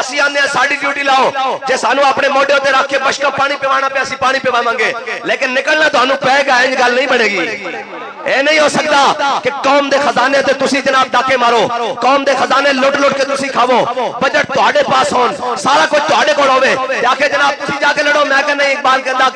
ਅਸੀਂ ਆਨੇ ਸਾਡੀ ਡਿਊਟੀ ਲਾਓ ਜੇ ਸਾਨੂੰ ਆਪਣੇ ਮੋਢੇ ਉੱਤੇ ਰੱਖ ਕੇ ਬਸ਼ਕਾ ਪਾਣੀ ਪਿਵਾਣਾ ਪਿਆ ਅਸੀਂ ਪਾਣੀ ਪਿਵਾਵਾਂਗੇ ਲੇਕਿਨ ਨਿਕਲਣਾ ਤੁਹਾਨੂੰ ਪਏਗਾ ਇੰਜ ਗੱਲ ਨਹੀਂ ਬਣੇਗੀ ਇਹ ਨਹੀਂ ਹੋ ਸਕਦਾ ਕਿ ਕੌਮ ਦੇ ਖਜ਼ਾਨੇ ਤੇ ਤੁਸੀਂ ਜਨਾਬ ਡਾਕੇ ਮਾਰੋ ਕੌਮ ਦੇ ਖਜ਼ਾਨੇ ਲੁੱਟ ਲੁੱਟ ਕੇ ਤੁਸੀਂ ਖਾਵੋ ਬਜਟ ਤੁਹਾਡੇ ਪਾਸ ਹੋਣ ਸਾਰਾ ਕੁਝ ਤੁਹਾਡੇ ਕੋਲ ਹੋਵੇ ਜਾ ਕੇ ਜਨਾਬ ਤੁਸੀਂ ਜਾ ਕੇ ਲੜੋ ਮੈਂ ਕਹਿੰਦਾ ਇਕਬਾਲ ਕਹਿੰਦਾ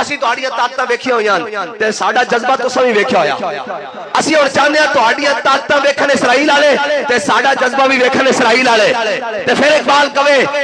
ਅਸੀਂ ਤੁਹਾਡੀਆਂ ਤਾਕਤਾਂ ਵੇਖੀਆਂ ਹੋਈਆਂ ਤੇ ਸਾਡਾ ਜਜ਼ਬਾ ਤੁਸੀਂ ਵੀ ਵੇਖਿਆ ਹੋਇਆ ਅਸੀਂ ਹੁਣ ਚਾਹੁੰਦੇ ਹਾਂ ਤੁਹਾਡੀਆਂ ਤਾਕਤਾਂ ਵੇਖਣ ਇਸਰਾਈਲ ਵਾਲੇ ਤੇ ਸਾਡਾ ਜਜ਼ਬਾ ਵੀ ਵੇਖਣ ਇਸਰਾਈਲ ਵਾਲੇ ਤੇ ਫਿਰ ਇਕਬਾਲ ਕਵੇ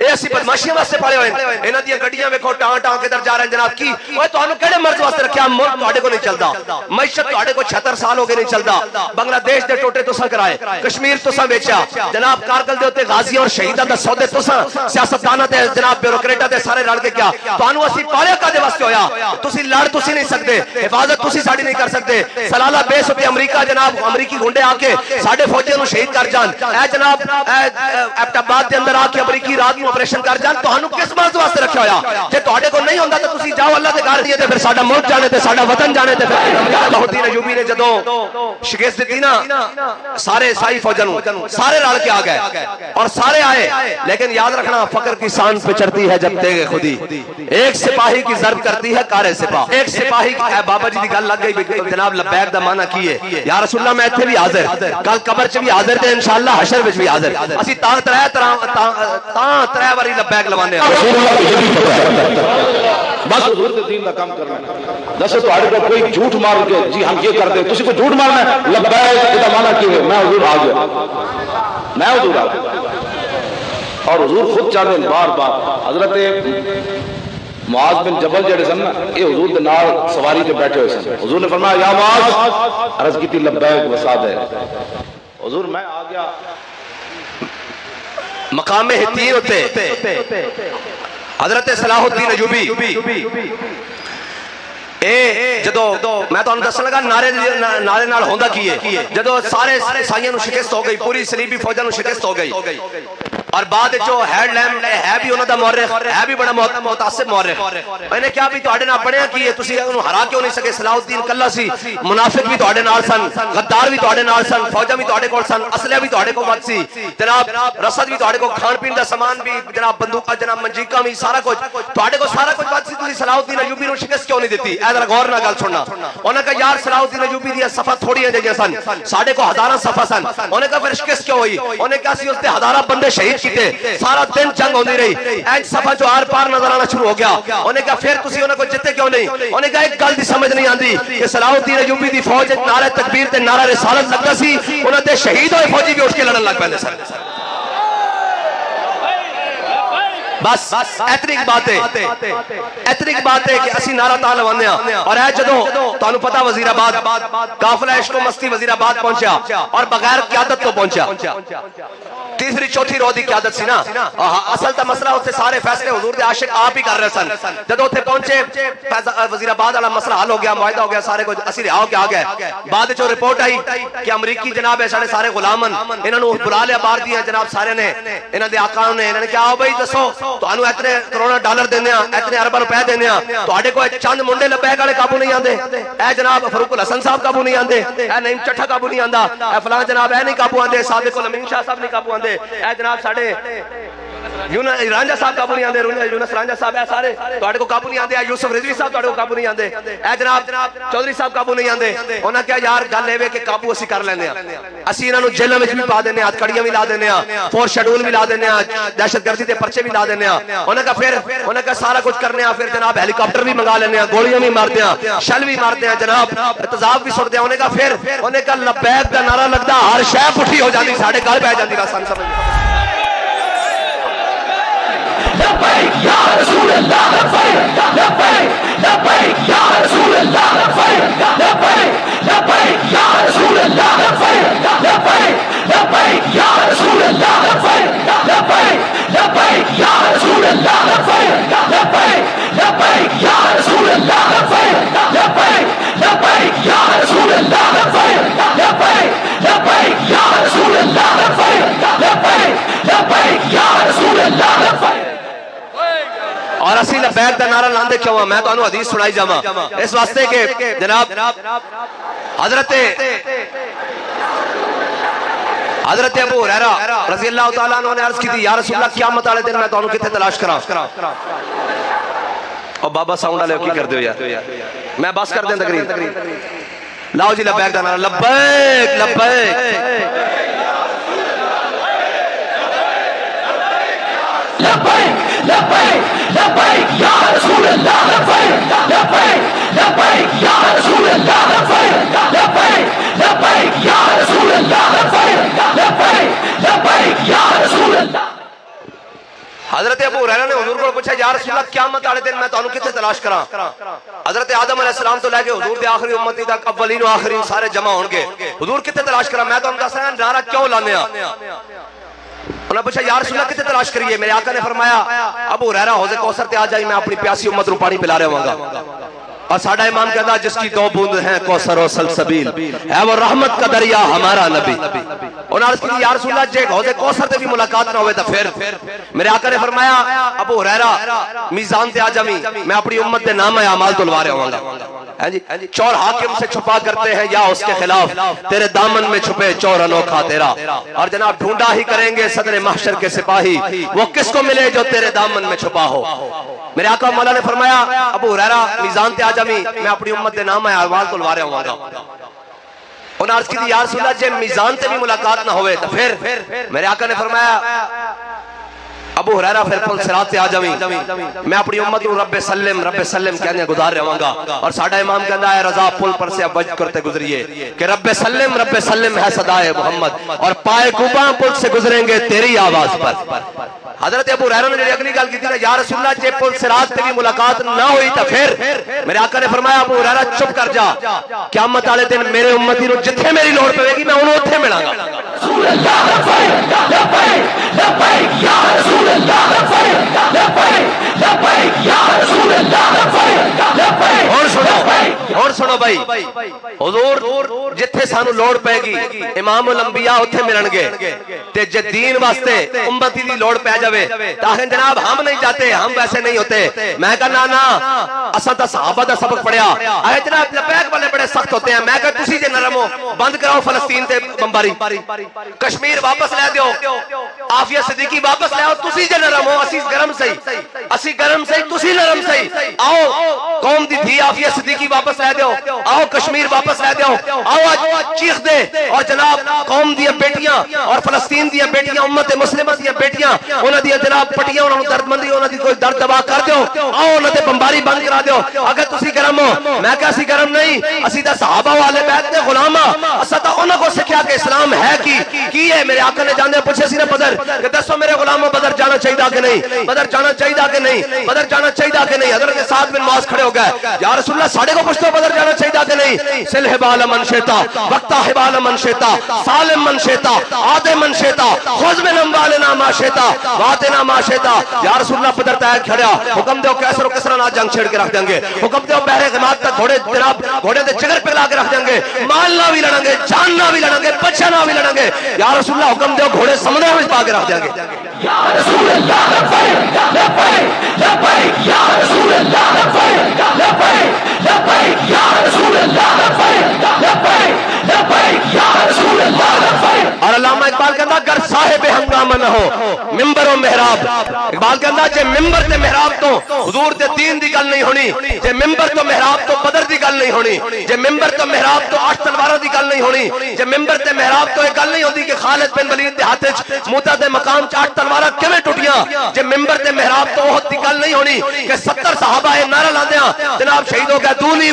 یہ اسی بدماشیاں واسطے پڑے ہوئے انہاں دی گڈیاں ویکھو ٹاں ٹاں کدھر جا رہے ہیں جناب کی اوے تانوں کیڑے مرض واسطے رکھیا ملک تواڈے کو نہیں چلدا معیشت تواڈے کو 76 سال ہو گئے نہیں چلدا بنگلہ دیش دے ٹوٹے تساں کرائے کشمیر تساں بیچیا جناب کارگل دے اوتے غازیاں اور شہیداں دا سودے تساں سیاستداناں تے جناب بیوروکریٹاں تے سارے رل کے کیا تانوں اسی پالیا کدے واسطے ہویا تسی لڑ تسی نہیں سکدے حفاظت تسی ساڈی نہیں کر سکدے سلالہ بیس تے امریکہ جناب امریکی گنڈے آ کے ساڈے فوجیاں نوں شہید کر جان اے جناب ایبٹ آباد دے اندر آ کے امریکی رات نوں آپریشن کر جان تانوں کس مرض واسطے رکھیا ہویا جے تواڈے کو نہیں ہوندا تے تسی جاؤ اللہ دے گھر تے پھر ساڈا ملک جانے تے ساڈا وطن جانے تے صلاح الدین ایوبی نے جدوں شکست دتی نا سارے عیسائی فوجاں نوں سارے رل کے آ گئے اور سارے آئے لیکن یاد رکھنا فقر کی سان پہ چڑھتی ہے جب تیغ خودی ایک سپاہی کی ضرب کرتی ہے کار سپاہ ایک سپاہی کی بابا جی دی گل لگ گئی جناب لبیک دا معنی کی ہے یا رسول اللہ میں ایتھے بھی حاضر کل قبر چ بھی حاضر تے انشاءاللہ حشر وچ بھی حاضر اسی تاں ترے واری لبیک لوانے بس حضور کے دین کا کام کرنا ہے دسو تواڈے کو کوئی جھوٹ مار کے جی ہم یہ کرتے تسی کو جھوٹ مارنا ہے لبیک دا معنی کی ہے میں حضور آ گیا میں حضور آ گیا اور حضور خود چاہتے ہیں بار بار حضرت معاذ بن جبل جڑے سن یہ حضور دے نال سواری تے بیٹھے ہوئے سن حضور نے فرمایا یا معاذ عرض کی تھی لبیک وسعد ہے حضور میں آ گیا مقام ہتین ہوتے حضرت صلاح الدین ایوبی جدو میں تو دسن لگا نعرے نال ہوندا کی ہے جدو سارے عیسائیاں نوں شکست ہو گئی پوری صلیبی فوجاں نوں شکست ہو گئی اور بعد جو ہیڈ لیم ہے بھی انہاں دا مورخ ہے بھی بڑا متعصب مورخ میں نے کیا بھی تواڈے نال بنیا کی ہے تسی انہوں ہرا کیوں نہیں سکے صلاح الدین کلا سی منافق بھی تواڈے نال سن غدار بھی تواڈے نال سن فوجاں بھی تواڈے کول سن اسلحہ بھی تواڈے کول مت سی جناب رسد بھی تواڈے کول کھان پین دا سامان بھی جناب بندوقاں جناب منجیکاں بھی سارا کچھ تواڈے کول سارا کچھ مت سی تسی صلاح الدین ایوبی نوں شکست کیوں نہیں دتی اے ذرا غور نال گل سننا انہاں کہا یار صلاح الدین ایوبی دی صفحہ تھوڑیاں جیاں سن ساڈے کو ہزاراں صفحہ سن انہاں کہا پھر شکست کیوں ہوئی انہاں کہا سی اس تے ہزاراں بندے شہید کیتے سارا دن جنگ ہوندی رہی اج صفحہ جو آر پار نظر آنا شروع ہو گیا انہیں کہا پھر تسی انہاں کو جتے کیوں نہیں انہیں کہا ایک گل دی سمجھ نہیں آندی کہ صلاح الدین ایوبی دی فوج نعرہ تکبیر تے نعرہ رسالت لگدا سی انہاں تے شہید ہوئے فوجی بھی اٹھ کے لڑن لگ پیندے سن بس اتنی بات ہے کہ اسی نعرہ تعالی لوانے اور اے جدوں تانوں پتہ وزیر آباد قافلہ عشق و مستی وزیر آباد پہنچا اور بغیر قیادت تو پہنچا تیسری چوتھی رو دی قیادت سی نا اصل تا مسئلہ ہوتے سارے فیصلے حضور دے عاشق آپ ہی کر رہے سن جدوں اوتھے پہنچے وزیر آباد والا مسئلہ حل ہو گیا معاہدہ ہو گیا سارے کچھ اسی رہا ہو کے آ گئے بعد جو رپورٹ آئی کہ امریکی جناب ہے سارے غلامن انہاں نوں بلا لیا باہر دیا جناب سارے نے انہاں دے آقا نے انہاں نے کہا آؤ بھائی دسو تانوں اتنے کروڑا ڈالر دینے ہاں اتنے ارباں روپے دینے ہاں تواڈے کو چند منڈے لبیک والے قابو نہیں آندے اے جناب فاروق الحسن صاحب قابو نہیں آندے اے نعیم چٹھا قابو نہیں آندا اے فلاں جناب اے نہیں قابو آندے صادق الامین شاہ صاحب نہیں قابو آندے اے جناب ساڈے رانجھا صاحب قابو نہیں آندے یونس رانجھا صاحب اے سارے تواڈے کو قابو نہیں آندے اے یوسف رضوی صاحب تواڈے کو قابو نہیں آندے اے جناب چودھری صاحب قابو نہیں آندے انہاں کہا یار گل اے کہ قابو اسی کر لیندے ہاں اسی انہاں نوں جیلاں وچ بھی پا دینے ہاں کڑیاں بھی لا دینے ہاں فورس شیڈول بھی لا دینے ہاں دہشت گردی تے پرچے بھی لا دینے ہاں انہاں کا سارا کچھ کرنے ہاں پھر جناب ہیلی کاپٹر بھی منگا لینے ہاں گولیاں بھی مارتے ہیں شل بھی مارتے ہیں جناب تذاب بھی سٹتے ہیں انہیں کا پھر انہیں کا لبیک دا نعرہ لگدا ہر شے پٹھی ہو جاندی ساڈے گل پہ جاندی راستان سمجھ لبیک یا رسول اللہ لبیک لبیک یا رسول اللہ لبیک لبیک یا رسول اللہ لبیک یا رسول اللہ لبیک یا رسول اللہ لبیک یا رسول اللہ لبیک یا رسول اللہ لبیک یا رسول اللہ لبیک یا رسول اللہ اور اسی لبیک دا نعرہ لاندے کیوں ہاں میں تانوں حدیث سنائی جاواں اس واسطے کہ جناب حضرت ابو ہریرہ رضی اللہ تعالیٰ عنہ نے عرض کی تھی یا رسول اللہ قیامت والے دن میں تانوں کتے تلاش کراں اور بابا ساؤنڈ والے کی کر دیو یار میں بس کر دیں تقریر لاؤ جی لبیک دا نعرہ لبیک لبیک لبیک لبیک لبیک یا رسول اللہ لبیک لبیک یا رسول اللہ لبیک لبیک یا رسول اللہ لبیک لبیک یا رسول اللہ حضرت یا رسول اللہ قیامت والے دن میں تانوں کتے تلاش کراں؟ حضرت آدم علیہ السلام تو لے کے حضور دے آخری امتی تک اولین و آخرین سارے جمع ہون گے، حضور کتے تلاش کراں؟ میں تانوں دس رہا نعرہ کیوں لانے ہاں؟ انہوں نے پوچھا یا رسول اللہ کتے تلاش کریے؟ میرے آقا نے فرمایا ابو ہریرہ حوض کوثر تے آ جائی، میں اپنی پیاسی امت رو پانی پلا رہا ہوں گا۔ اور ساڈا امام کہتا جس کی 2 بوند ہیں کوثر و سلسبیل، ہے وہ رحمت کا دریا ہمارا نبی۔ انہوں نے عرض کی یا رسول اللہ جے حوض کوثر تے بھی ملاقات نہ ہوئے تو پھر؟ میرے آقا نے فرمایا ابو ہریرہ میزان تے آ جاویں، میں اپنی امت دے نام اعمال تلوا رہا ہوں گا۔ چور حاکم سے چھپا کرتے ہیں یا اس کے خلاف، تیرے دامن میں چھپے چور انوکھا تیرا۔ اور جناب ڈھونڈا ہی کریں گے صدر محشر کے سپاہی، وہ کس کو ملے جو تیرے دامن میں چھپا ہو۔ میرے آقا مولا نے فرمایا ابو ہریرہ میزان تے آ جاویں، میں اپنی امت دے نام اعمال تلوا رہا ہوں گا۔ انہوں نے عرض کی یا رسول اللہ جے میزان تے بھی ملاقات نہ ہوئے تو پھر؟ میرے آقا نے فرمایا ابو ہریرہ پھر پل صراط سے آ جاویں، میں اپنی امت کو رب سلم کہنے گزار رہا ہوں گا۔ اور ساڈا امام کہتا ہے رضا پل پر سے اب وجد کرتے گزریے کہ رب سلم ہے صدائے محمد، اور پائے کوپاں پل سے گزریں گے تیری آواز پر۔ حضرت ابو ہریرہ نے اگلی گل کی تھی یا رسول اللہ جے پل صراط تے بھی ملاقات نہ ہوئی تو پھر؟ میرے آقا نے فرمایا ابو ہریرہ چپ کر جا، قیامت والے دن میرے امتی نو جتھے میری لوڑ پے گی میں انہوں اوتھے ملاں گا۔ رسول اللہ لبیک لبیک لبیک یا رسول اللہ لبیک لبیک لبیک یا رسول اللہ لبیک لبیک۔ اور سنو بھائی، حضور جتھے سانو لوڑ پے گی امام الانبیاء اوتھے ملن گے، تے جے دین واسطے امتی دی لوڑ پے جاوے تاکہ جناب ہم نہیں جاتے، ہم ویسے نہیں ہوتے۔ میں کہا نا اساں تا صحابہ دا سبق پڑھیا، اے جناب لبیک والے بڑے سخت ہوتے ہیں۔ میں کہا تسی جے نرم ہو بند کراؤ فلسطین تے بمباری، کشمیر واپس لے دیو، عافیہ صدیقی واپس لے آؤ، تسی جے نرم ہو اسی گرم سہی تسی نرم سہی۔ آؤ قوم دی دھی عافیہ صدیقی واپس لے دیو، آؤ کشمیر واپس لے دیو، آؤ آج چیخ دے اور جناب قوم دی بیٹیاں اور فلسطین دی بیٹیاں امت مسلمہ دی بیٹیاں انہاں دی جناب پٹیاں انہاں نوں درد مندی انہاں دی کوئی درد دبا کر دیو، آؤ انہاں تے بمباری بند کرا دیو۔ اگر تسی گرم ہو، میں کہا اسی گرم نہیں، اسی تا صحابہ والے بیت دے غلام ہاں، اساں تا انہاں کو سکھیا کہ اسلام ہے کی ہے۔ میرے آقا نے جاندے پوچھے سی نا بدر کہ دسو میرے غلاموں بدر جانا چاہیے کہ نہیں، بدر جانا چاہیے کہ نہیں، بدر جانا چاہیے کہ نہیں۔ حضرت سعد بن معاذ کھڑے ہو گئے یا رسول اللہ ساڑھے کو پوچھتے ہو بدر جانا چاہیے کہ نہیں؟ سل حبال من شیتا وقتا حبال من شیتا سالم من شیتا آدے من شیتا خذ من اموالنا ما شیتا واتنا ما شیتا۔ یا رسول اللہ بدر تیار کھڑیا، حکم دیو کیسر و کسرا نہ جنگ چھیڑ کے رکھ دیں گے، حکم دیو بحر غماد تک گھوڑے جناب گھوڑے دے جگر پہ لا کے رکھ دیں گے، مال نہ بھی لڑیں گے، جان نہ بھی لڑیں گے، بچہ نہ بھی لڑیں گے۔ یا رسول اللہ حکم دیو گھوڑے سمندر میں پا کے رکھ دیں گے۔ یا رسول اللہ لبیک لبیک لبیک یا رسول اللہ لبیک لبیک لبیک یا رسول اللہ لبیک لبیک لبیک یا رسول اللہ لبیک۔ اور علامہ اقبال کہتا اگر صاحب ہنگامہ نہ ہو ممبر و محراب، اقبال کہتا جے ممبر تے محراب تو حضور دے دین دی گل نہیں ہونی، جے ممبر تو محراب تو بدر دی گل نہیں ہونی، جے ممبر تو محراب تو 8 تلواروں دی گل نہیں ہونی، جے ممبر تے محراب تو یہ گل نہیں ہوندی کہ خالد بن ولید دے ہاتھ وچ موتا دے مقام 8 تلواراں کیویں ٹوٹیاں، جے ممبر تے محراب تو احد دی گل نہیں ہونی کہ 70 صحابہ اے نعرہ لاندیاں جناب شہید ہو گئے دونی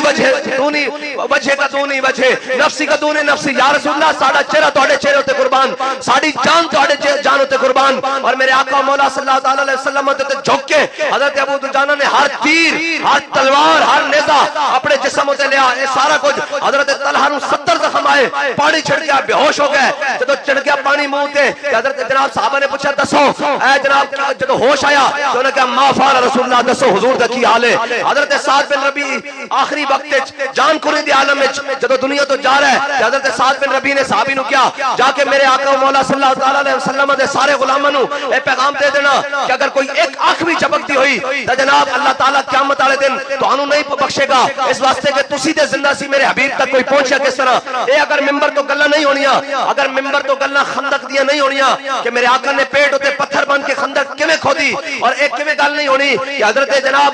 وجہ کا دونی وجہ نفسی کا دونی نفسی۔ یا رسول اللہ ساڈا چہرہ تواڈے چہرے تے قربان، ساڈی جان تواڈے جان تے قربان۔ اور میرے آقا مولا صلی اللہ تعالی علیہ وسلم تے جھک کے حضرت ابو دجانہ نے ہر تیر ہر تلوار ہر نیزہ اپنے جسم تے لیا، یہ سارا کچھ حضرت طلحہ نو 70 زخم آئے، پانی چھڑ گیا، بے ہوش ہو گئے، جدو چڑھ گیا پانی منہ تے حضرت جناب صحابہ نے پوچھا دسو اے جناب جدو ہوش آیا تو انہوں نے کہا ما فعل رسول اللہ، دسو حضور دا کی حال ہے۔ حضرت سعد بن ربیع آخری وقت جان کھونے دی عالم وچ جدو دنیا تو جا رہا ہے، حضرت سعد بن ربیع نے صحابی نو کیا جا کے میرے آقا مولا صلی اللہ تعالی علیہ وسلم دے سارے غلاماں نو اے پیغام دے دینا کہ اگر کوئی ایک آنکھ بھی چمکتی ہوئی تو جناب اللہ تعالیٰ قیامت والے دن تانوں نہیں بخشے گا، اس واسطے کہ تسی تے زندہ سی میرے حبیب تک کوئی پہنچیا کس طرح۔ اے اگر ممبر تو گلاں نہیں ہونیاں، اگر ممبر تو گلاں خندق دیاں نہیں ہونیاں کہ میرے آقا نے پیٹ اتے پتھر بن کے خندق کیویں کھودی، اور ایک کیویں گل نہیں ہونی کہ حضرت جناب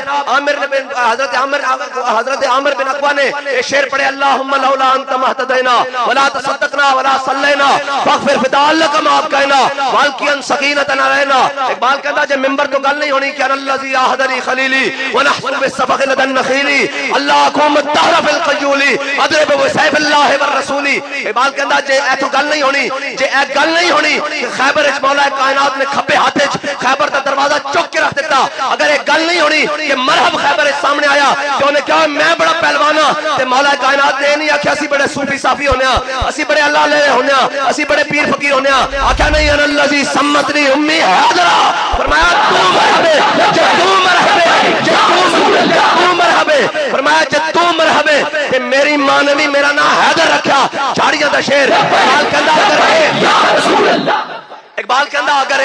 حضرت عامر بن عقبہ نے یہ شعر پڑھے اللہم لولا انت مہتدینا ولا تصدقنا ولا صلینا فاغفر فتعلق ما ابقینا والقیا سکینۃ علینا۔ اقبال کہتا جے ممبر تو گل نہیں ہونی کہ الذی احدنی خلیلی ونحن بالسبق لدى النخیل اللہ اقوم الدہر فی القیول اضرب بسیف اللہ والرسول۔ اقبال کہتا جے اے تو گل نہیں ہونی، جے اے گل نہیں ہونی کہ خیبر وچ مولا کائنات نے کھبے ہاتھ وچ خیبر دا دروازہ چوک کے رکھ دتا دیتا اگر ایک گل نہیں ہونی کہ مرحب خیبر سامنے آیا کہ انہیں کہا میں بڑا پہلوان ہاں تے مولا کائنات نے نہیں آکھیا اسی بڑے صوفی صافی ہونے ہاں اسی بڑے اللہ لے ہونے ہاں اسی بڑے پیر فقیر ہونے ہاں آکھیا نہیں انا الذی سمتنی امی حاضرہ فرمایا تو مرحبے تو مرحبے تو مرحبے فرمایا جے تو مرحبے کہ میری ماں نے بھی میرا نام حیدر رکھا جھاڑیاں دا شیر اقبال کہندا اگر یا رسول اللہ اقبال کہندا اگر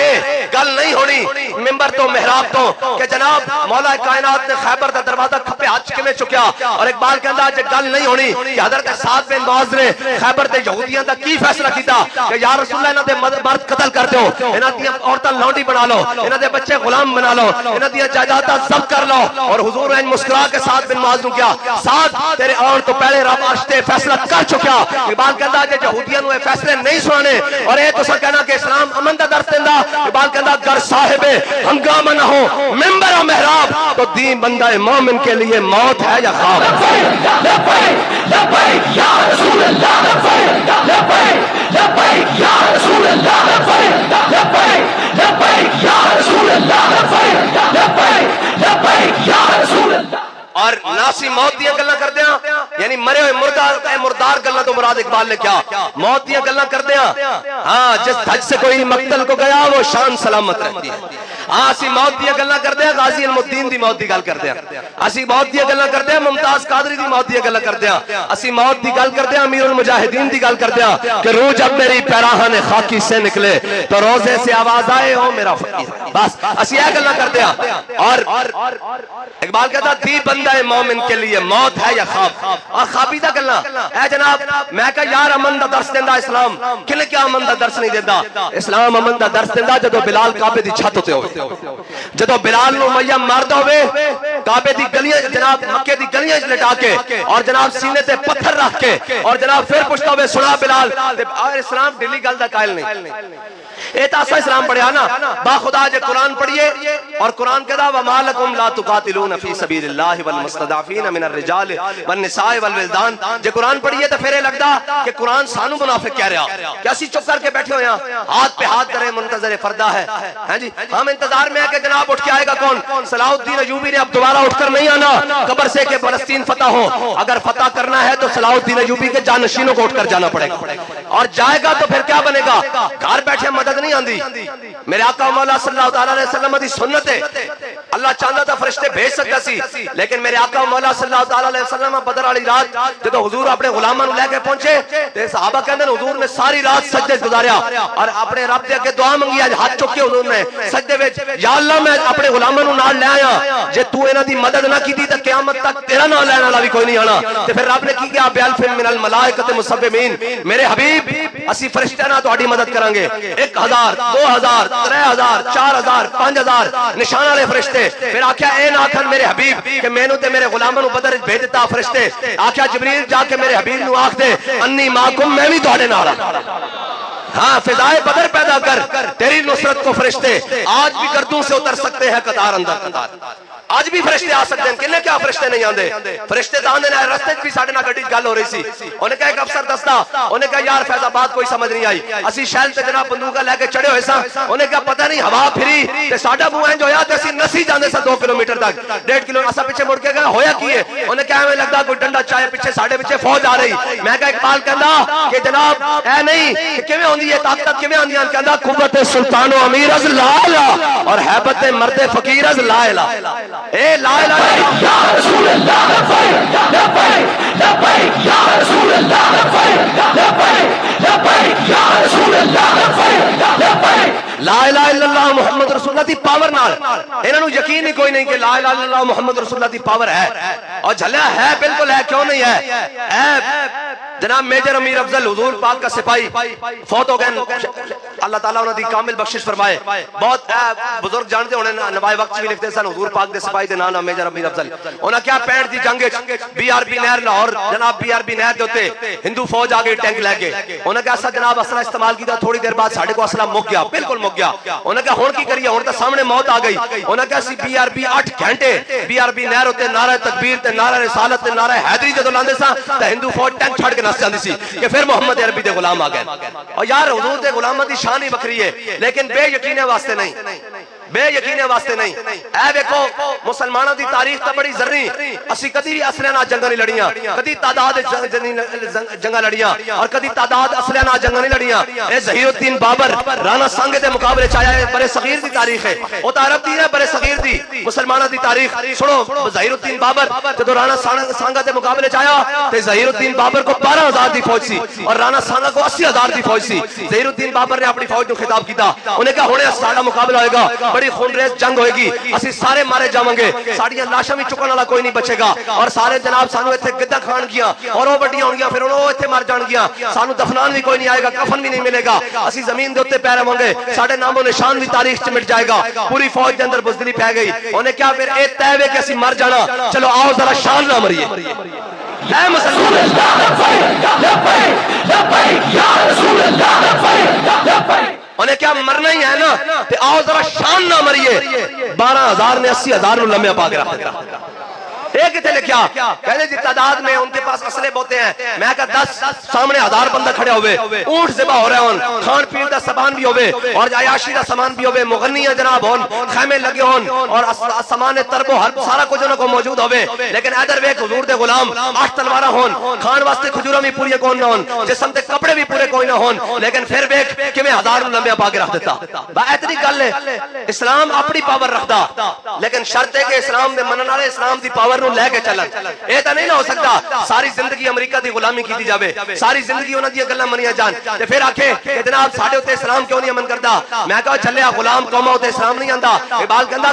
گل نہیں ہونی منبر تو محراب تو کہ جناب مولا کائنات نے خیبر دا دروازہ کھپے ہاتھ کیویں چکیا اور اقبال کہندا جے گل نہیں ہونی کہ حضرت سعد بن معاذ نے خیبر دے یہودیاں دا کی فیصلہ کیتا کہ یا رسول اللہ انہاں دے مرد قتل کر دیو انہاں دی عورتاں لونڈی بنا لو انہاں دے بچے غلام بنا لو انہاں دی جائیداداں ضبط کر لو اور حضور نے مسکرا کے سعد بن معاذ نو کیا سعد تیرے آن تو پہلے رب عرش تے فیصلہ کر چکیا اقبال کہندا جے یہودیاں نو اے فیصلے نہیں سنانے اور اے تساں کہنا کہ اسلام امن دا درس دیندا اقبال کہندا گر صاحب ہنگامہ نہ ہو منبر و محراب تو دین بندہ مومن کے لیے موت ہے یا خواب لبیک یا رسول اللہ لبیک لبیک یا رسول اللہ لبیک لبیک یا رسول اللہ لبیک لبیک یا رسول اللہ اور ناسی موت دیاں گلاں کردے ہیں یعنی مرے ہوئے مردار گلاں تو مراد اقبال نے کیا موت دیاں گلاں کردے ہیں ہاں جس دھج سے کوئی مقتل کو گیا وہ شان سلامت رہتی ہے ہاں اسی موت دیاں گلاں کردے ہیں غازی المدین دی موت دی گل کردے ہیں اسی موت دیاں گلاں کردے ہیں ممتاز قادری دی موت دی گلاں کردے ہیں اسی موت دی گل کردے ہیں امیر المجاہدین دی گل کردے ہیں کہ روح جب میری پیراہن خاکی سے نکلے تو روزے سے آواز آئے او میرا فقیر بس اسی یہ گلاں کردے ہیں اور اقبال کہتا دی بندہ مومن کے لیے موت ہے یا خواب اور خوابیدہ گلاں اے جناب میں کہا یار امن دا درس دیندا اسلام کنے کیا امن دا درس نہیں دیندا اسلام امن دا درس دیندا جدو بلال کعبے دی چھت تے ہوئے جدو بلال نو میہ مرد ہوئے کعبے دی گلیاں جناب مکے دی گلیاں لٹا کے اور جناب سینے تے پتھر رکھ کے اور جناب پھر پوچھتا ہوئے سنا بلال اور اسلام ڈیلی گل دا قائل نہیں اے تاسا اسلام پڑھیا نا با خدا جے قرآن پڑھیے اور قرآن کہدا وما لکم لا تقاتلون فی سبیل اللہ والمستضعفین من الرجال والنساء والولدان جے قرآن پڑھیے تو پھر لگدا کہ قرآن سانو منافق کہہ رہا کہ اسی چپ کر کے بیٹھے ہوئے ہیں ہاتھ پہ ہاتھ کرے منتظر فردہ ہے ہاں جی ہم انتظار میں ہے کہ جناب اٹھ کے آئے گا کون صلاح الدین ایوبی نے اب دوبارہ اٹھ کر نہیں آنا قبر سے کہ فلسطین فتح ہو اگر فتح کرنا ہے تو صلاح الدین ایوبی کے جانشینوں کو اٹھ کر جانا پڑے گا اور جائے گا تو پھر کیا بنے گا گھر بیٹھے مدد نہیں آندی میرے آقا مولا صلی اللہ علیہ وسلم دی سنت ہے اللہ چاہتا تھا فرشتے بھیج سکتا سی لیکن میرے آقا مولا صلی اللہ علیہ وسلم بدر والی رات جب حضور اپنے غلاماں نو لے کے پہنچے تے صحابہ کہندے حضور نے ساری رات سجدے گزاریا اور اپنے رب دے اگے دعا منگی اج ہاتھ چک کے حضور نے سجدے وچ یا اللہ میں اپنے غلاماں نو نال لے آیا جے تو انہاں دی مدد نہ کیتی تے قیامت تک تیرا نام لینے والا بھی کوئی نہیں آنا تے پھر رب نے کی کیا بیالف من الملائکۃ مسبمین میرے حبیب اسی فرشتیاں نال تہاڈی مدد کران گے 1000 2000 3000 4000 5000 نشان والے فرشتے پھر آکھیا اے نہ آکھن میرے حبیب کہ مینوں تے میرے غلاماں نو بدر وچ بھیج دتا فرشتے آکھیا جبریل جا کے میرے حبیب نو آکھ دے انی معکم میں بھی تہاڈے نال ہاں فضائے بدر پیدا کر تیری نصرت کو فرشتے آج بھی گردوں سے اتر سکتے ہیں قطار اندر قطار آج بھی فرشتے آ سکتے ہیں کنے کیا فرشتے نہیں آندے فرشتے تو آندے ہیں رستے بھی ساڈے نال گڈی گل ہو رہی سی انہیں کہا ایک افسر دستا انہیں کہا یار فیض آباد کوئی سمجھ نہیں آئی اسی شہر تے جناب بندوقاں لے کے چڑھے ہوئے سا انہیں کہا پتہ نہیں ہوا پھری تے ساڈا منہ انج ہویا تے اسی نسی جاندے سا 2 کلومیٹر تک 1.5 کلو اسا پیچھے مڑ کے گئے ہویا کی ہے انہیں کہا ایویں لگدا کوئی ڈنڈا چائے پیچھے ساڈے پیچھے فوج آ رہی میں کہا اقبال کہندا کہ جناب اے نہیں کہ کیویں ہوندی ہے طاقت کیویں آندیاں کہندا قوت سلطان و امیر از لا الہ اور ہیبت مرد فقیر از لا الہ اے لا الہ یا رسول اللہ لبیک لبیک یا رسول اللہ لبیک لبیک یا رسول اللہ لبیک لا الہ الا اللہ محمد رسول اللہ دی پاور نال انہاں نو یقین ہی کوئی نہیں کہ لا الہ الا اللہ محمد رسول اللہ دی پاور ہے اور جھلیا ہے بالکل ہے کیوں نہیں ہے جناب میجر امیر افضل حضور پاک کا سپاہی فوت ہو گئے اللہ تعالیٰ انہوں دی کامل بخشش فرمائے بہت بزرگ جانتے ہونے نوائے وقت بھی لکھتے سن حضور پاک دے سپاہی دے نام میجر امیر افضل انہوں کیا 65 دی جنگ بی آر بی نہر لاہور جناب بی آر بی نہر دے ہوتے ہندو فوج آگے ٹینک لے کے انہوں کیا اسا جناب اسلحہ استعمال کیتا تھوڑی دیر بعد ساڑھے کو اسلحہ مک گیا بالکل مک گیا انہوں کیا ہون کی کریے ہون تا سامنے موت آ گئی انہوں کیا سی بی آر بی 8 گھنٹے بی آر بی نہر ہوتے نعرہ تکبیر تے نعرہ رسالت تے نعرہ حیدری جدو لاندے سا تے ہندو فوج ٹینک چھڑ کے نس جاندی سی کہ پھر محمد عربی دے غلام آ گئے اور یار حضور دے غلامہ دی شان ہی بکری ہے لیکن بے یقینے واسطے نہیں بے یقینے واسطے نہیں. اے دیکھو مسلمانوں دی تاریخ تا بڑی ذرری, اسی کدی بھی اسلحے نال جنگاں نہیں لڑیاں, کدی تعداد جنگاں لڑیاں اور کدی تعداد اسلحے نال جنگاں نہیں لڑیاں. اے ظہیر الدین بابر رانا سانگے دے مقابلے چ آیا ہے, برے صغیر دی تاریخ ہے, او تا عرب دی ہے برے صغیر دی مسلمانوں دی تاریخ. سنو ظہیر الدین بابر جدو رانا سانگا دے مقابلے چ آیا تے ظہیر الدین بابر کو 12,000 دی فوج سی اور رانا سانگا کو 80,000 دی فوج سی. ظہیر الدین بابر نے اپنی فوج نو خطاب کیتا, انہیں کہا ہونے ساڈا مقابلہ ہوئے گا, بڑی خونریز جنگ ہوئے گی, اسی سارے مارے جاواں گے, ساڈیاں لاشاں بھی چکن والا کوئی نہیں بچے گا, اور سارے جناب سانو ایتھے گدھا کھان گیا اور وہ بڑیاں ہونگیاں, پھر انہوں ایتھے مر جان گیا, سانو دفنان بھی کوئی نہیں آئے گا, کفن بھی نہیں ملے گا, اسی زمین دے اوتے پیر رہواں گے, ساڈے نام و نشان بھی تاریخ چ مٹ جائے گا. پوری فوج دے اندر بزدلی پہ گئی. انہیں کیا پھر اے طے وے کہ اسی مر جانا, چلو آؤ ذرا شان نہ مریے. اے مسلمان انہیں کیا مرنا ہی ہے نا, تے آؤ ذرا شان نہ مریے. 12,000 نے 80,000 نو لمبے پا کے رکھ دیا. ایک کتے لکھیا کہنے جی تعداد میں ان کے پاس اسلحے بہتے ہیں, میں کہا 10 سامنے 1000 بندہ کھڑے ہوئے, اونٹ ذبح ہو رہے ہون, کھان پین دا سامان بھی ہوئے اور عیاشی دا سامان بھی ہوئے, مغنیاں جناب ہون, خیمے لگے ہون اور سامان ترب و حرب سارا کچھ انہوں کو موجود ہوئے. لیکن ادھر ویک حضور دے غلام 8 تلوارہ ہون, کھان واسطے کھجورا بھی پوری کون نہ ہون, جسم تے کپڑے بھی پورے کوئی نہ ہون, لیکن پھر ویک کہ میں 1000 لمبے پا کے رکھ دیتا. با اتنی گل ہے, اسلام اپنی پاور رکھدا, لیکن شرط ہے کہ اسلام دے منن والے اسلام دی پاور نو لے کے چلن. اے تے نہیں نہ ہو سکتا ساری زندگی امریکہ دی غلامی کیتی جاوے, ساری زندگی انہاں دی گلاں منیاں جان تے پھر آکھے کہ جناب ساڈے اوتے اسلام کیوں نہیں امن کردا. میں کہا چلیا غلام قوماں اوتے اسلام نہیں آندا. اقبال کہندا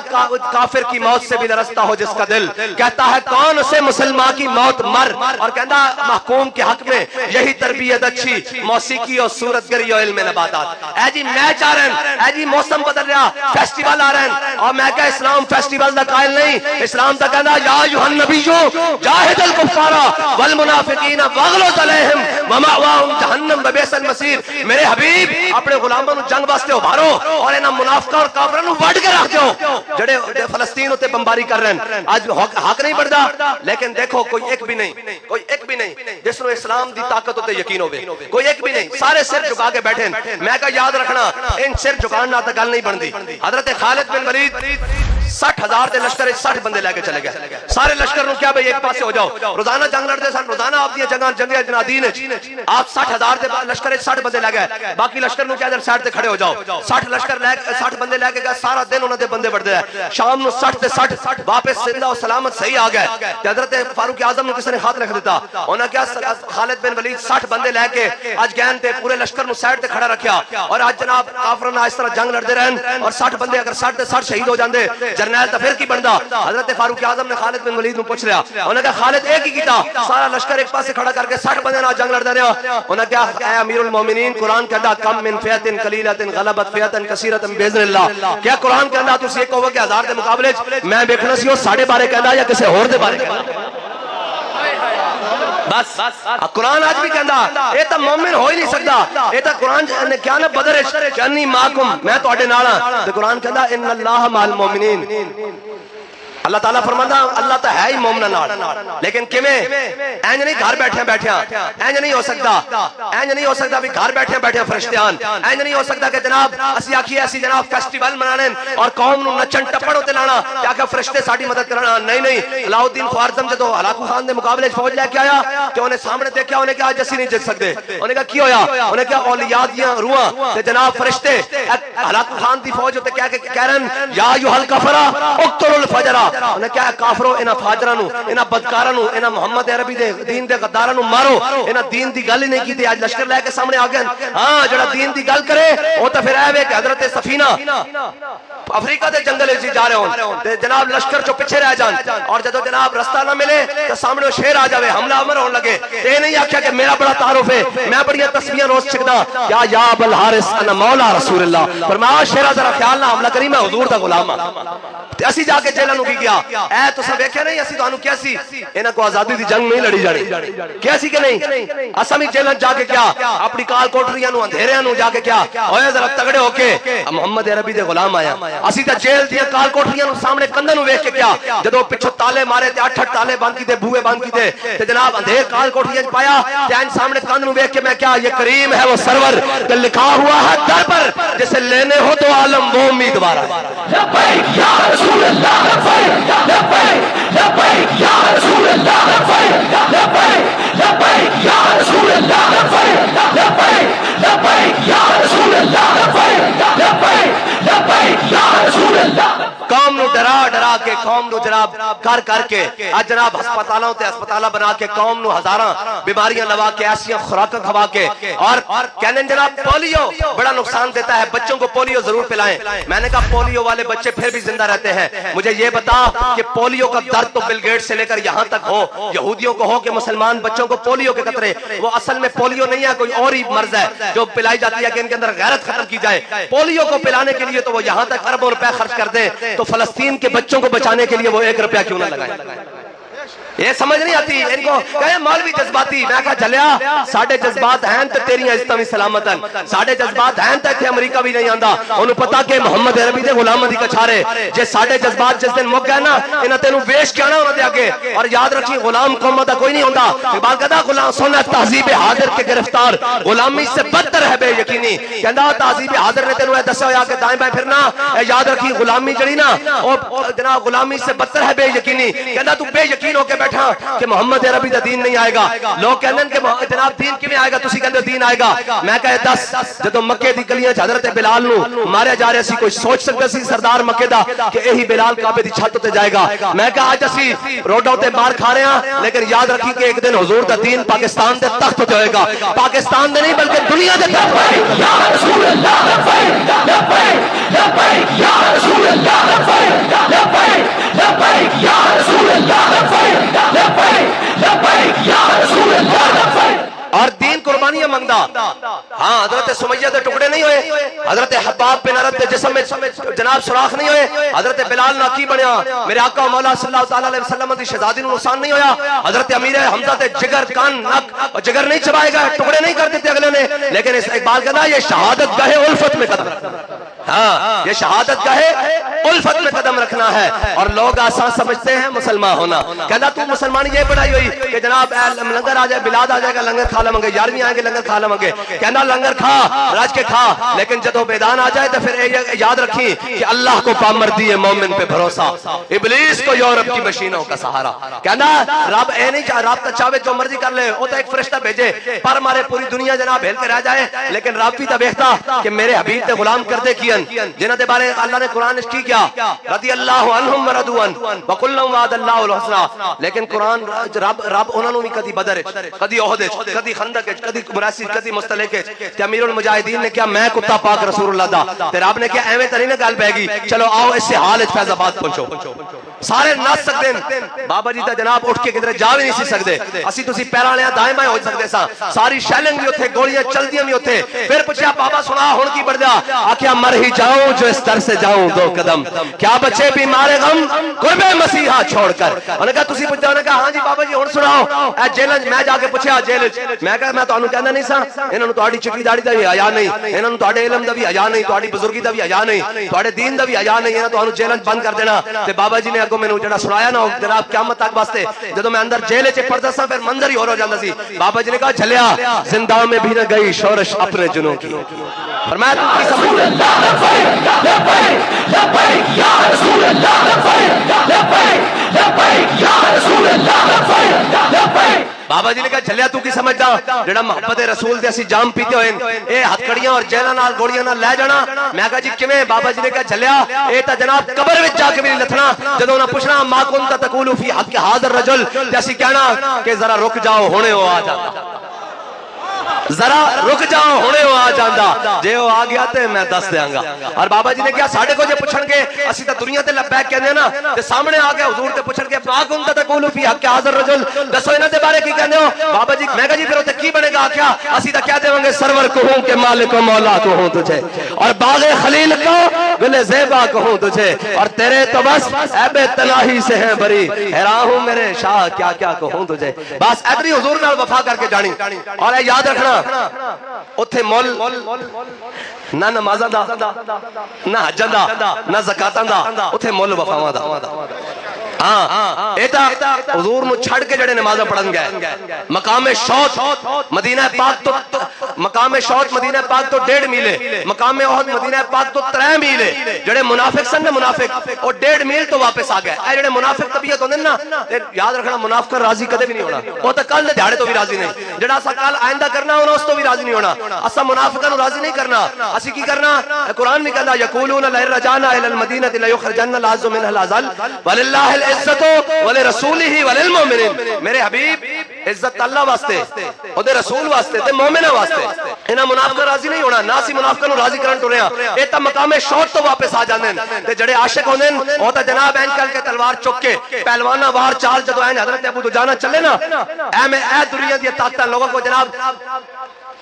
کافر کی موت سے بھی لرزتا ہو جس کا دل, کہتا ہے کون اسے مسلمان کی موت مر, اور کہندا محکوم کے حق میں یہی تربیت اچھی, موسیقی اور صورت گری اور علم نباتات. اے جی میچ آ رہے ہیں, اے جی موسم بدل رہا, فیسٹیول آ رہے ہیں, اور میں کہا اسلام فیسٹیول دا قائل نہیں. اسلام دا کہندا یا ایھا النبی جاہد الکفار والمنافقین واغلظ علیہم ومأواہم جہنم وبئس المصیر. میرے حبیب اپنے غلاموں جنگ واسطے ابھارو اور انہاں منافقاں اور کافراں نو وڈ کے رکھ دیو جڑے فلسطین تے بمباری کر رہے ہیں. اج حق نہیں بڑھدا, لیکن دیکھو کوئی ایک بھی نہیں, کوئی ایک بھی نہیں جس نو اسلام دی طاقت تے یقین ہوے, کوئی ایک بھی نہیں. سارے سر جھکا کے بیٹھے. میں کہا یاد رکھنا ان سر جھکان نال تے گل نہیں بندی. حضرت خالد بن ولید 60,000 دے لشکر 60 بندے لے کے چلے گئے. سارے لشکر نو کیا بھئی ایک پاسے ہو جاؤ, روزانہ جنگ لڑتے سن, روزانہ آپ دی جنگیں جنادین آپ 60,000 دے لشکر 60 بندے لے گئے, باقی لشکر نو کیا ادھر سائیڈ تے کھڑے ہو جاؤ. 60 لشکر لے 60 بندے لے کے گئے, سارا دن انہاں دے بندے بڑھدے رہے. شام نو 60 تے 60 واپس زندہ و سلامت صحیح آ گئے. تے حضرت فاروق اعظم نے کس نے خط لکھ دیتا, انہاں کیا خالد بن ولید 60 بندے لے کے اج گئے تے پورے لشکر نو سائیڈ تے کھڑا رکھیا, اور اج جناب کافراں نال اس طرح جنگ لڑدے رہن, اور 60 بندے اگر 60 تے 60 شہید ہو جاندے جرنیل تے پھر کی بندا. حضرت فاروق اعظم نے خالد بن ولید نو پوچھ لیا, انہاں کہا خالد ایک ہی کیتا, سارا لشکر ایک پاسے کھڑا کر کے 60 بندے نال جنگ لڑدا رہیا. انہاں کہا اے امیر المومنین قرآن کہندا کم من فئۃ قلیلۃ غلبت فئۃ کثیرۃ باذن اللہ. کیا قرآن کہندا تسی ایک ہوو کہ 1000 دے مقابلے میں ویکھنا سی او ساڈے بارے کہندا یا کسے ہور دے بارے کہندا. بس قرآن آج بھی کہندا اے تا مومن ہو ہی نہیں سکدا. اے تا قرآن نے کیا نا بدر جانی ماکم, میں تواڈے نال ہاں. تے قرآن کہندا ان اللہ مع المؤمنین. اللہ تعالیٰ فرماندا اللہ تو ہے ہی مومناں نال, لیکن کیویں انج نہیں گھر بیٹھے انج نہیں ہو سکدا, انج نہیں ہو سکدا بھی گھر بیٹھے فرشتیان, انج نہیں ہو سکدا کہ جناب اسی آکھیے اسی جناب فیسٹیول منانے اور قوم نو نچن ٹپڑ تے لانا کیا کہ فرشتے ساڈی مدد کرنا. نہیں, علاء الدین خوارزم جدو ہلاکو خان دے مقابلے فوج لے کے آیا تے انہیں سامنے دیکھا, انہیں کہا اج اسی نہیں جیت سکدے. انہیں کہا کی ہویا, انہیں کہا اولیاء دیاں روحاں تے جناب فرشتے ہلاکو خان دی فوج تے کہہ رہے ہیں یا ایھا الکفر اقتلوا الفجر. انہیں کہا کافرو انہاں فاجراں نو, انہاں بدکاراں نو, انہاں محمد عربی دے دین دے غداراں نو مارو. انہاں دین دی گل ہی نہیں کیتی, اج لشکر لے کے سامنے آ گئے. ہاں جڑا دین دی گل کرے او تے پھر اے کہ حضرت سفینہ افریقہ دے جنگل وچ جا رہے ہون تے جناب لشکر چوں پیچھے رہ جان, اور جدو جناب رستہ نہ ملے تے سامنے شیر آ جاوے, حملہ آور ہون لگے. تے نہیں آکھیا کہ میرا بڑا تعارف ہے, میں بڑیاں تسبیحاں روز چھکدا یا ابو الحارث انا مولا رسول اللہ. فرمایا شیرا ذرا خیال نہ حملہ کری, میں حضور دا غلام ہاں. تے اسی جا کے جیلوں نو کی گیا, اے تساں ویکھیا نہیں اسی تانوں کیا سی انہاں کو آزادی دی جنگ نہیں لڑی جانی, کیا سی کہ نہیں. اساں بھی جیلوں جا کے کیا اپنی کال کوٹریاں نو اندھیریاں نو جا کے کیا اوے ذرا تگڑے ہو کے محمد عربی دے غلام آیا, اسی تے جیل دیاں کال کوٹھیاں نوں سامنے کندھاں نوں ویکھ کے کیا جدوں پچھوں تالے مارے تے 8 تالے بند کیتے بوئے بند کیتے تے جناب اندھیر کال کوٹھیاں وچ پایا تے ان سامنے کندھ نوں ویکھ کے میں کیا یہ کریم ہے وہ سرور تے لکھا ہوا ہے در پر جسے لینے ہو تو عالم وہ امیدوار ہے لبیک یا رسول اللہ لبیک لبیک لبیک یا رسول اللہ لبیک لبیک لبیک یا رسول اللہ لبیک لبیک لبیک یا رسول اللہ لبیک لبیک لبیک یا رسول اللہ قوم نو ڈرا ڈرا کے قوم نو جناب کر کے آج جناب ہسپتالوں تے ہسپتالاں بنا کے قوم نو ہزاراں بیماریاں لوا کے ایسیاں خوراکاں کھوا کے اور کہنے جناب پولیو بڑا نقصان دیتا ہے بچوں کو پولیو ضرور پلائیں میں نے کہا پولیو والے بچے پھر بھی زندہ رہتے ہیں مجھے یہ بتا کہ پولیو کا درد تو بل گیٹ سے لے کر یہاں تک ہو یہودیوں کو ہو کہ مسلمان بچوں کو پولیو کے قطرے وہ اصل میں پولیو نہیں ہے کوئی اور ہی مرض ہے جو پلائی جاتی ہے کہ ان کے اندر غیرت ختم کی جائے پولیو کو پلانے کے لیے تو وہ یہاں تک اربوں روپے خرچ کر دیں تو فلسطین کے بچوں کو بچانے کے لیے وہ 1 روپیہ کیوں نہ لگائیں یہ سمجھ نہیں آتی ان کو کہے مولوی جذباتی میں کہا جلیا ساڑھے جذبات ہیں تو تیری عزتہ بھی سلامتاً ساڑھے جذبات ہیں تو اتھے امریکہ بھی نہیں آندہ انہوں پتا کہ محمد عربی دے غلام دی کچھارے جے ساڑھے جذبات جس دن مک گئے نا انہوں تینوں ویش کیا نا انہوں دے آگے اور یاد رکھی غلام قومہ دا کوئی نہیں ہوندہ اقبال کہتا غلام سونا تہذیب حاضر کے گرفتار غلامی سے بدتر ہے بے یقینی کہتا تہذیب حاضر نے تینوں دسا ہویا کہ دائیں بائیں پھرنا یاد رکھی غلامی جڑی نا جناب غلامی سے بدتر ہے بے یقینی کہتا تو بے یقین ہو کے بیٹھا کہ محمد عربی دا دین نہیں آئے گا لوگ کہنے کہ جناب دین کی میں آئے گا تسی کہنے دین آئے گا میں کہے 10 جدو مکے دی گلیاں حضرت بلال نو مارے جا رہے سی کوئی سوچ سکتا سی سردار مکے دا کہ یہی بلال کعبے دی چھت تے جائے گا میں کہا آج اسی روڈوں تے مار کھا رہے ہیں لیکن یاد رکھی کہ ایک دن حضور دا دین پاکستان دے تخت تے ہوئے گا پاکستان دے نہیں بلکہ دنیا دے تخت ہوئے یا رسول اللہ لبیک لبیک لبیک یا رسول اللہ لبیک لبیک لبیک یا رسول اللہ لبیک لبیک لبیک یا رسول اللہ لبیک اور دین قربانیاں منگدا ہاں حضرت سمیہ دے ٹکڑے نہیں ہوئے حضرت حباب بن عرب دے جسم میں جناب سوراخ نہیں ہوئے حضرت بلال نہ کی بنیا میرے آقا مولا صلی اللہ تعالی علیہ وسلم دی شہزادی نو نقصان نہیں ہویا حضرت امیر حمزہ تے جگر کان نک اور جگر نہیں چبائے گا ٹکڑے نہیں کر دیتے اگلے نے لیکن اس اقبال کہتا یہ شہادت گاہ الفت میں قدم ہاں یہ شہادت گاہ الفت میں قدم رکھنا ہے اور لوگ آسان سمجھتے ہیں مسلمان ہونا کہتا تو مسلمان یہ بڑھائی ہوئی کہ جناب لنگر آ جائے بلاد آ جائے گا لنگر کھا لیں گے 11ویں آئیں گے لنگر کھا لیں گے کہنا لنگر کھا راج کے کھا لیکن جدو میدان آ جائے تو پھر یاد رکھیں کہ اللہ کو پامردی ہے مومن پہ بھروسہ ابلیس کو یورپ کی مشینوں کا سہارا کہنا رب اے نہیں چاہ رب تو چاہے جو مرضی کر لے وہ تو ایک فرشتہ بھیجے پر مارے پوری دنیا جناب بھیل کے رہ جائے لیکن رب بھی تو دیکھتا کہ میرے حبیب تے غلام کردے کین جنہاں دے بارے اللہ نے قرآن کی کیا رضی اللہ عنہم ورضوا عنہ وکلا وعد اللہ الحسنى لیکن قرآن رب انہاں نوں بھی کدی بدر کدی احد کدی خندق کدی مراسی کدی مستلق تے امیر المجاہدین نے کیا میں کتا پاک رسول اللہ دا تے رب نے کیا ایویں تری نہ گل پے گی چلو آؤ اس سے حال فیض آباد پہنچو سارے نس سکتے ہیں بابا جی تا جناب اٹھ کے کدھر جا بھی نہیں سی سکتے اسی تسی پیراں والے دائیں بائیں ہو سکتے سا ساری شیلنگ بھی اوتھے گولیاں چلدیاں بھی اوتھے پھر پوچھا بابا سنا ہن کی بڑھ جا آکھیا مر ہی جاؤں جو اس در سے جاؤں 2 قدم کیا بچے بیمار غم قرب مسیحا چھوڑ کر انہوں نے کہا تسی پوچھا انہوں نے کہا ہاں جی بابا جی ہن سناؤ اے جیل میں جا کے پوچھا جیل میں کہا میں تانوں کہندا نہیں سا انہاں نوں تہاڈی چٹی داڑھی دا بھی حیا نہیں انہاں نوں تہاڈے علم دا بھی حیا نہیں تہاڈی بزرگی دا بھی حیا نہیں تہاڈے دین دا بھی حیا نہیں انہاں تانوں جیل بند کر دینا تے بابا جی نے اگوں مینوں جڑا سنایا نا جناب قیامت تک واسطے جدوں میں اندر جیل وچ پڑھدا سا پھر منظر ہی ہو جاندا سی بابا جی نے کہا چلیا زندہ میں بھی نہ گئی شورش اپنے جنوں کی فرمایا تو کی سمجھ اللہ لبیک لبیک یا رسول اللہ لبیک لبیک لبیک یا رسول اللہ لبیک لبیک بابا جی نے کہا چلیا تو کی سمجھدا جڑا محبت رسول دے اسی جام پیتے ہوئے اے ہتھکڑیاں اور جیلاں نال گوڑیاں نال لے جانا میں کہا جی کیویں بابا جی نے کہا چلیا اے تا جناب قبر وچ جا کے بھی لتھنا جدوں نہ پوچھنا ما کنت تقول فی حق حاضر رجل تے اسی کہنا کہ ذرا رک جاؤ ہونے ہو آ جاتا ذرا رک جاؤ ہونے ہو آ جاندا جے وہ آ گیا تے میں دس دیاں گا اور بابا جی نے کہا ساڈے کو جے پوچھن گے اسی تے دنیا تے لبیک کہندے نا تے سامنے آ کے حضور تے پوچھن گے ما کنت تقول فی حق حاضر رجل دسو انہاں دے بارے کی کہندے ہو بابا جی میں کہا جی پھر اوتے کی بنے گا آکھیا اسی تے کہہ دیواں گے سرور کو ہوں کہ مالک و مولا کو ہوں تجھے اور باغ خلیل کو گل زیبا کو ہوں تجھے اور تیرے تو بس عیب تناہی سے ہیں بری حیران ہوں میرے شاہ کیا کیا کو ہوں تجھے بس ادری حضور نال وفا کر کے جانی اور یاد رکھنا اتھے مول نہ نمازاں دا نہ حجاں دا نہ زکاتاں دا اتھے مول وفاواں دا ہاں ایتا حضور نو چھڑ کے جڑے نمازاں پڑھن گئے مقام شوت مدینہ پاک تو مقام شوت مدینہ پاک تو 1.5 میل مقام احد مدینہ پاک تو 3 میل جڑے منافق سن منافق او 1.5 میل تو واپس آ گئے اے جڑے منافق طبیعت ہوندے نا یاد رکھنا منافق راضی کدے بھی نہیں ہونا او تے کل دے دیہاڑے تو بھی راضی نہیں جڑا اسا کل آئندہ کرنا ہونا اس تو بھی راضی نہیں ہونا اسا منافقاں نو راضی نہیں کرنا اسی کی کرنا قرآن میں کہندا یقولون لئن رجعنا الى المدینہ لیخرجن العز منها الاذل وللہ العزت ولرسولہ وللمؤمنین میرے حبیب عزت اللہ واسطے او دے رسول واسطے تے مومناں واسطے انہاں منافقاں راضی نہیں ہونا نہ سی منافقاں نو راضی کرن ٹریا اے تا مقام شوت تو واپس آ جاندے تے جڑے عاشق ہوندے او تا جناب این کر کے تلوار چک کے پہلواناں وار چال جدو این حضرت ابو دجانہ چلے نا اے میں اے دنیا دی طاقتاں لوگوں کو جناب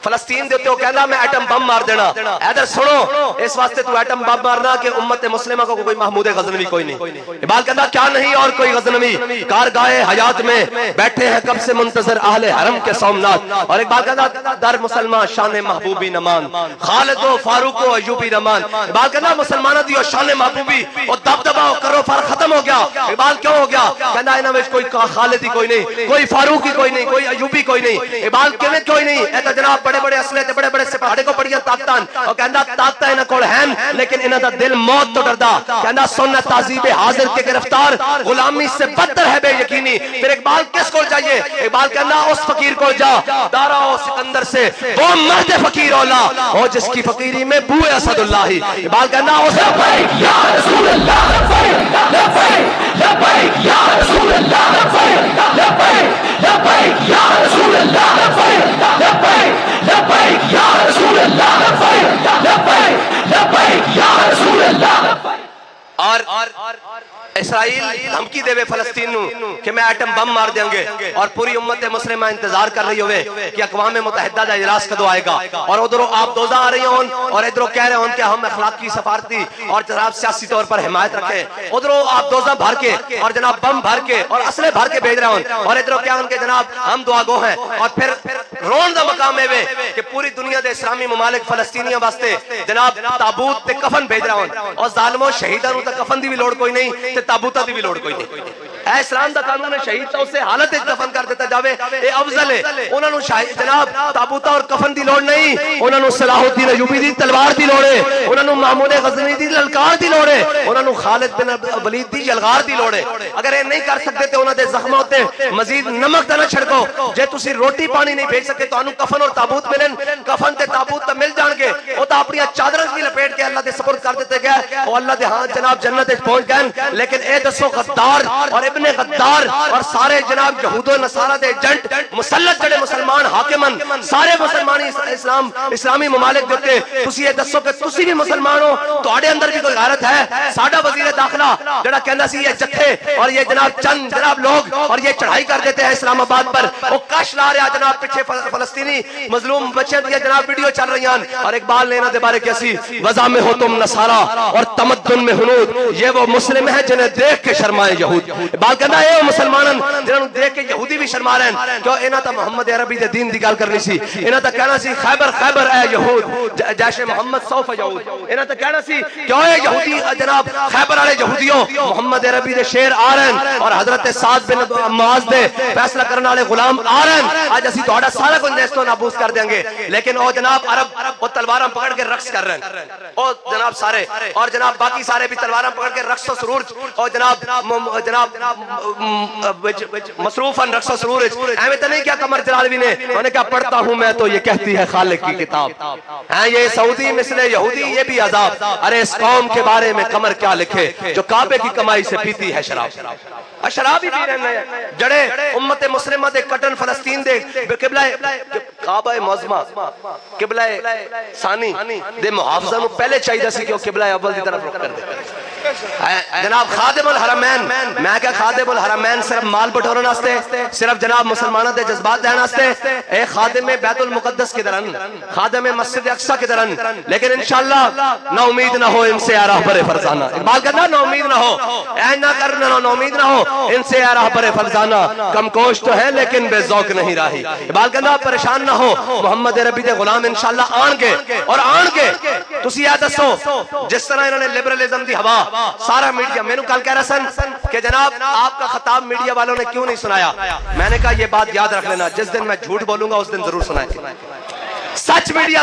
فلسطین دے ہو کہندا میں ایٹم بم مار دینا ادھر سنو اس واسطے تو ایٹم بم مارنا کہ امت مسلمہ کو کوئی محمود غزنوی کوئی نہیں اقبال کہندا کیا نہیں اور کوئی غزنوی کارگاہ حیات میں بیٹھے ہیں کب سے منتظر اہل حرم کے سومنات اور اقبال کہندا در مسلمان شان محبوبی نمان خالد و فاروق و ایوبی نمان اقبال کہندا مسلماناں دی شان محبوبی اور دبدبا کرو فر ختم ہو گیا اقبال کیوں ہو گیا کہندا انہاں وچ کوئی خالد ہی کوئی نہیں کوئی فاروق ہی کوئی نہیں کوئی ایوبی کوئی نہیں اقبال کیویں کوئی نہیں اے تے جناب بڑے بڑے اسلحے تے بڑے بڑے سپاہے کو بڑیاں طاقتاں او کہندا طاقتاں انہاں کول ہیں لیکن انہاں دا دل موت تو ڈردا کہندا سنت تہذیب حاضر کے گرفتار غلامی سے بدتر ہے بے یقینی پھر اقبال کس کول جائیے اقبال کہندا اس فقیر کول جا دارا و سکندر سے وہ مرد فقیر اولا ہو جس کی فقیری میں بو اسد اللہ اقبال کہندا اس لبیک یا رسول اللہ لبیک لبیک لبیک یا رسول اللہ لبیک لبیک لبیک یا رسول اللہ لبیک لبیک لبیک یا رسول اللہ لبیک لبیک لبیک یا رسول اللہ اور اسرائیل دھمکی دے وے فلسطین نو کہ میں ایٹم بم مار دیں گے اور پوری امت مسلمہ انتظار کر رہی ہوئے کہ اقوام متحدہ دا اجلاس کدو آئے گا اور ادھروں آپ دوزہ آ رہی ہوں اور ادھروں کہہ رہے ہوں کہ ہم اخلاقی سفارتی اور جناب سیاسی طور پر حمایت رکھیں ادھروں آپ دوزہ بھر کے اور جناب بم بھر کے اور اسلحے بھر کے بھیج رہے ہوں اور ادھروں کیا ان کے جناب ہم دعا گو ہیں اور پھر رون دا مقام ہے کہ پوری دنیا دے اسلامی ممالک فلسطینیوں واسطے جناب تابوت تے کفن بھیج رہے ہوں اور ظالموں شہیداں نو تے کفن دی بھی لوڑ کوئی نہیں تے تابوتاں دی بھی لوڑ کوئی نہیں اے اسلام دا قانون ہے شہید تو اسے حالت دفن کر دیتا جاوے اے افضل ہے انہاں نو جناب تابوتہ اور کفن دی لوڑ نہیں انہاں نو صلاح الدین ایوبی دی تلوار دی لوڑ ہے انہاں نو محمود غزنوی دی للکار دی لوڑ ہے انہاں نو خالد بن ولید دی یلغار دی لوڑ ہے اگر اے نہیں کر سکتے تے انہاں دے زخماں تے مزید نمک تے نہ چھڑکو جے تسی روٹی پانی نہیں بھیج سکے تو انہوں کفن اور تابوت ملن کفن تے تابوت تے مل جان گے او تا اپنی چادراں کی لپیٹ کے اللہ دے سپرد کر دیتے گئے او اللہ دے ہاں جناب جنت وچ پہنچ گئے لیکن اے دسو غدار اور ابن غدار اور سارے جناب یہود و نصارہ دے ایجنٹ مسلط جڑے مسلمان حاکمن سارے مسلمانی اسلامی ممالک دیتے تسی یہ دسو کہ تسی بھی مسلمان ہو تواڈے اندر بھی کوئی غیرت ہے ساڈا وزیر داخلہ جڑا کہندا سی یہ جتھے اور یہ جناب چند جناب لوگ اور یہ چڑھائی کر دیتے ہیں اسلام آباد پر وہ کش لا رہا جناب پیچھے فلسطینی مظلوم بچے دیا جناب ویڈیو چل رہی ہیں اور اقبال نے انہاں دے بارے کیسی وضع میں ہو تم نصارہ اور تمدن میں ہنود یہ وہ مسلم ہیں جنہیں دیکھ کے شرمائے یہود اقبال کہنا ہے وہ مسلمانن جنہوں دیکھ کے یہودی بھی شرما رہے ہیں کیوں انہاں تا محمد عربی دے دین دی گل کرنی سی انہاں تا کہنا سی خیبر خیبر اے یہود جیش محمد سوف یہود انہاں تا کہنا سی کیوں اے یہودی جناب خیبر والے یہودیوں محمد عربی دے شیر آ رہے ہیں اور حضرت سعد بن معاذ دے فیصلہ کرنے والے غلام آ رہے ہیں آج اسی تہاڈا سارا کچھ نیست و نابود کر دیں گے لیکن او جناب عرب وہ تلواراں پکڑ کے رقص کر رہے ہیں او جناب سارے اور جناب باقی سارے بھی تلواراں پکڑ کے رقص و سرور اور جناب مصروفاً رقص و سرور ایویں تو نہیں کیا قمر جلالوی نے انہوں نے کہا پڑھتا ہوں میں تو یہ کہتی ہے خالق کی کتاب ہیں یہ سعودی مثل یہودی یہ بھی عذاب ارے اس قوم کے بارے میں قمر کیا لکھے جو کعبے کی کمائی سے پیتی ہے شراب شراب ہی پی رہے ہیں جڑے امت مسلمہ دے کٹن فلسطین دے قبلہ کعبہ معظمہ قبلہ ثانی دے محافظہ نو پہلے چاہیے سی کہ وہ قبلہ اول دی طرف رخ کر دے جناب خادم الحرمین، میں کیا خادم الحرمین صرف مال بٹورن واسطے، صرف جناب مسلمانوں دے جذبات دین واسطے، اے خادم بیت المقدس کی درن، خادم مسجد اقصی کی درن، لیکن انشاءاللہ نا امید نہ ہو ان سے اے راہبر فرزانہ، اقبال کہنا نا امید نہ ہو، اے نہ کرنا نا امید نہ ہو ان سے اے راہبر فرزانہ، کم کوش تو ہے لیکن بے ذوق نہیں راہی، اقبال کہنا پریشان نہ ہو، محمد ربی دے غلام انشاءاللہ آن کے اور آن کے تسی یہ دسو جس طرح انہوں نے لبرلزم دی ہوا سارا میڈیا، میں نے کل کہہ رہا سن کہ جناب آپ کا خطاب میڈیا والوں نے کیوں نہیں سنایا، میں نے کہا یہ بات یاد رکھ لینا، جس دن میں جھوٹ بولوں گا اس دن ضرور سنائیں، سچ میڈیا